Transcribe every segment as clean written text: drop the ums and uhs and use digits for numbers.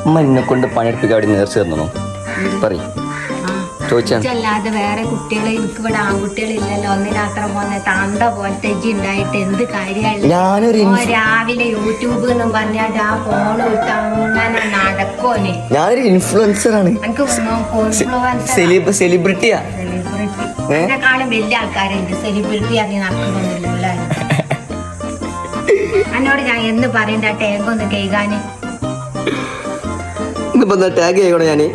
അമ്മ എന്നെ കൊണ്ട് പണിയെടുപ്പിക്കാൻ അവിടെ നേർച്ച തന്നോ പറയും അല്ലാതെ വേറെ കുട്ടികളെ എനിക്ക് ഇവിടെ ആൺകുട്ടികളില്ലല്ലോ ഒന്നിനത്ര പോന്നെ തന്ത പോലത്തെ ഉണ്ടായിട്ട് എന്ത് കാര്യമായില്ല രാവിലെ യൂട്യൂബ് എന്നും പറഞ്ഞാൽ ആ ഫോണ് വിട്ട് അങ്ങനെ നടക്കോനെ ഞാനൊരു ഇൻഫ്ലുവൻസർ ആണ് എനിക്ക് സെലിബ്രിറ്റിയാ എന്നെക്കാളും വലിയ ആൾക്കാരുണ്ട് സെലിബ്രിറ്റി അറിഞ്ഞ് നടക്കണമെന്നില്ല എന്നോട് ഞാൻ എന്ന് പറയണ്ട ടാഗ് ഒന്ന് കേൾക്കാന് ടാഗ് ചെയ്യണോ ഞാന്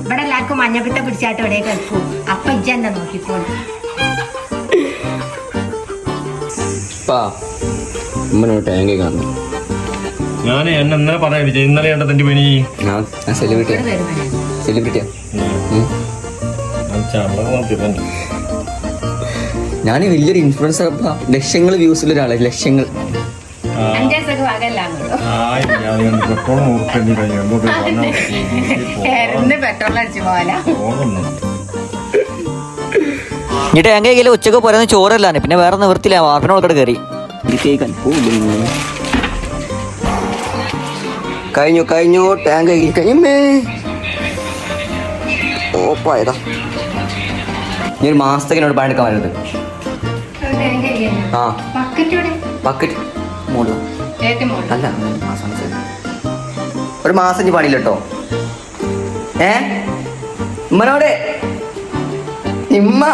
ഇവിടെ എല്ലാവർക്കും മഞ്ഞപ്പിട്ട പിടിച്ചായിട്ട് ഇവിടെ കേൾക്കും അപ്പൊ ഇജ്ജെന്നെ നോക്കിക്കോളും ഞാൻ ഇന്നലെ പറയാ ഇന്നലെ തന്റെ പനി സെലിബ്രിറ്റിയാ ഞാൻ വലിയൊരു ഇൻഫ്ലുവൻസർ ലക്ഷങ്ങൾ വ്യൂസിൽ ഒരാളെ ലക്ഷങ്ങൾ ഈ ടാങ്ക് കയ്യിൽ ഉച്ചക്ക് പോരുന്ന ചോറല്ലാണ് പിന്നെ വേറെ നിവൃത്തില്ല വാർപ്പിനോട് കയറി കഴിഞ്ഞു ടാങ്ക് കഴിഞ്ഞേ ഓപ്പായതാ നീ ഒരു മാസത്തേക്കിനോട് പണിയെടുക്കാൻ വരുന്നത് ആ ബക്കറ്റ് അല്ല ഒരു മാസം ഇനി പണിയില്ല കേട്ടോ ഉമ്മനോട് ഇമ്മ